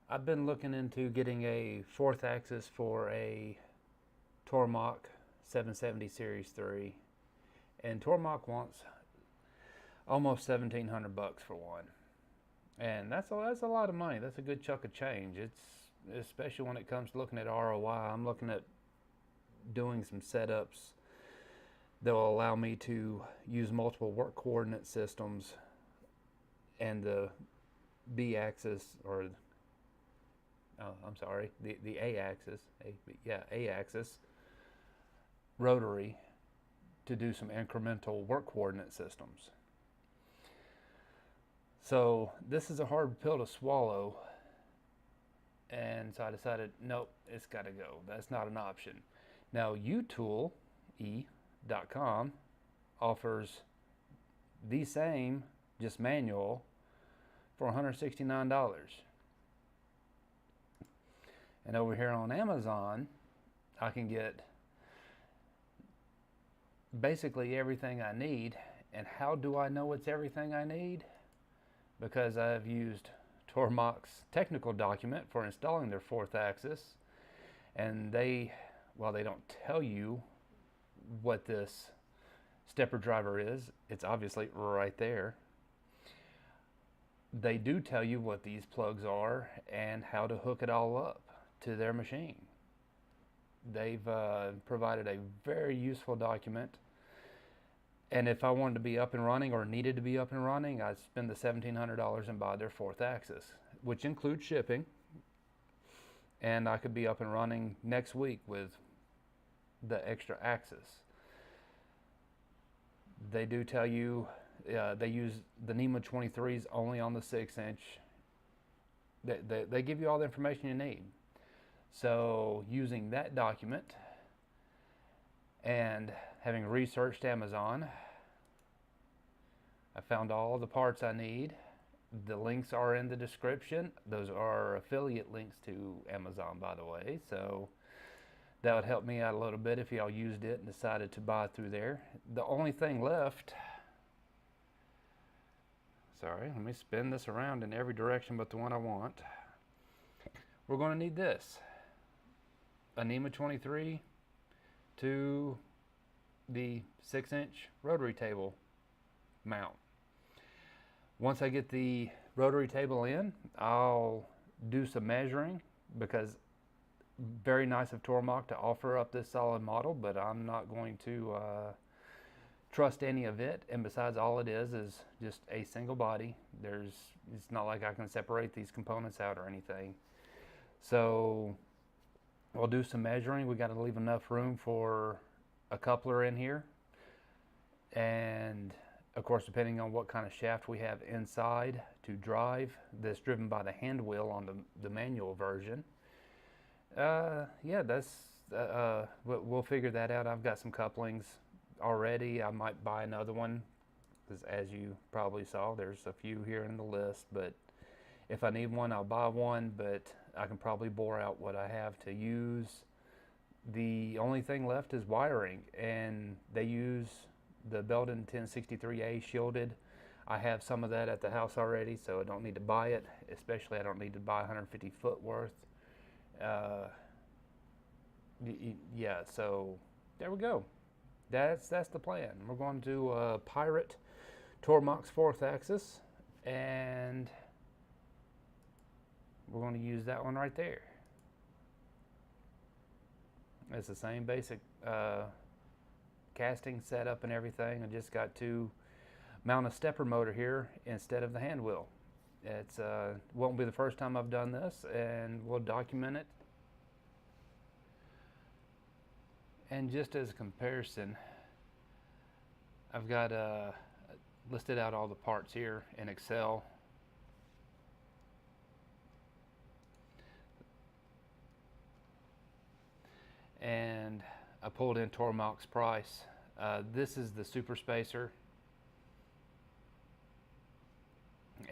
I've been looking into getting a fourth axis for a Tormach 770 Series 3, and Tormach wants almost $1,700 for one, and that's a lot of money. That's a good chunk of change. It's especially when it comes to looking at ROI. I'm looking at doing some setups that will allow me to use multiple work coordinate systems and the B axis, or I'm sorry, the A axis, A axis rotary to do some incremental work coordinate systems. So this is a hard pill to swallow, and so I decided, nope, it's got to go. That's not an option. Now utool.com offers the same, just manual, for $169. And over here on Amazon, I can get basically everything I need. And how do I know it's everything I need? Because I've used Tormach's technical document for installing their fourth axis, and they don't tell you what this stepper driver is. It's obviously right there. They do tell you what these plugs are and how to hook it all up to their machine. They've provided a very useful document. And if I wanted to be up and running or needed to be up and running, I'd spend the $1,700 and buy their fourth axis, which includes shipping. And I could be up and running next week with the extra axis. They do tell you they use the NEMA 23s only on the 6-inch. They give you all the information you need. So using that document and having researched Amazon, I found all the parts I need. The links are in the description. Those are affiliate links to Amazon, by the way. So that would help me out a little bit if y'all used it and decided to buy through there. The only thing left, sorry, let me spin this around in every direction but the one I want. We're going to need this. A NEMA 23 to the 6-inch rotary table mount. Once I get the rotary table in, I'll do some measuring, because very nice of Tormach to offer up this solid model, but I'm not going to trust any of it. And besides, all it is just a single body. It's not like I can separate these components out or anything. So I'll do some measuring. We got to leave enough room for a coupler in here, and of course, depending on what kind of shaft we have inside to drive, that's driven by the hand wheel on the manual version. Yeah, we'll figure that out. I've got some couplings already. I might buy another one, because as you probably saw, there's a few here in the list, but if I need one, I'll buy one, but I can probably bore out what I have to use. The only thing left is wiring, and they use the Belden 1063A shielded. I have some of that at the house already, so I don't need to buy it, especially I don't need to buy 150 foot worth. Yeah, so there we go. That's the plan. We're going to pirate Tormach's fourth axis, and we're going to use that one right there. It's the same basic casting setup and everything. I just got to mount a stepper motor here instead of the hand wheel. It's won't be the first time I've done this, and we'll document it. And just as a comparison, I've got listed out all the parts here in Excel. And I pulled in Tormach's price. This is the super spacer,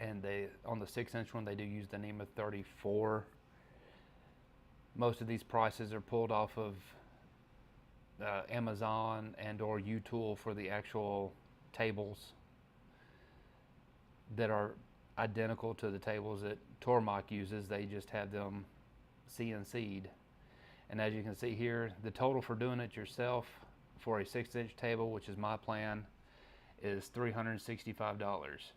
and on the 6-inch one they do use the NEMA 34. Most of these prices are pulled off of Amazon and or uTool for the actual tables that are identical to the tables that Tormach uses. They just have them CNC'd. And as you can see here, the total for doing it yourself for a 6-inch table, which is my plan, is $365.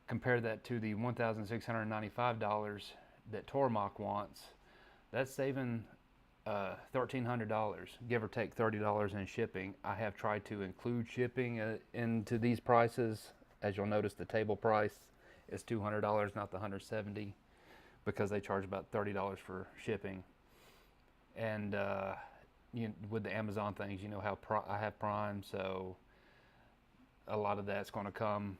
Compare that to the $1,695 that Tormach wants. That's saving $1,300, give or take $30 in shipping. I have tried to include shipping into these prices. As you'll notice, the table price is $200, not the $170, because they charge about $30 for shipping. And with the Amazon things, you know how I have Prime, so a lot of that's going to come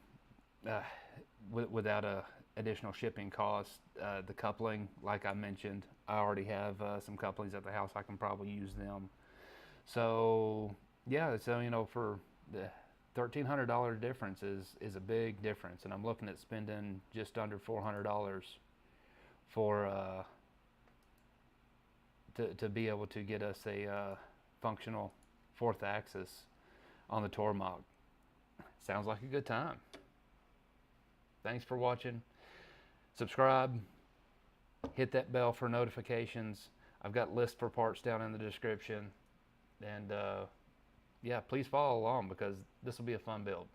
without a additional shipping cost. The coupling, like I mentioned, I already have some couplings at the house. I can probably use them. So yeah, so you know, for the $1,300 difference is a big difference, and I'm looking at spending just under $400 for to be able to get us a functional 4th axis on the Tormach. Sounds like a good time. Thanks for watching. Subscribe, hit that bell for notifications. I've got lists for parts down in the description, and yeah, please follow along because this will be a fun build.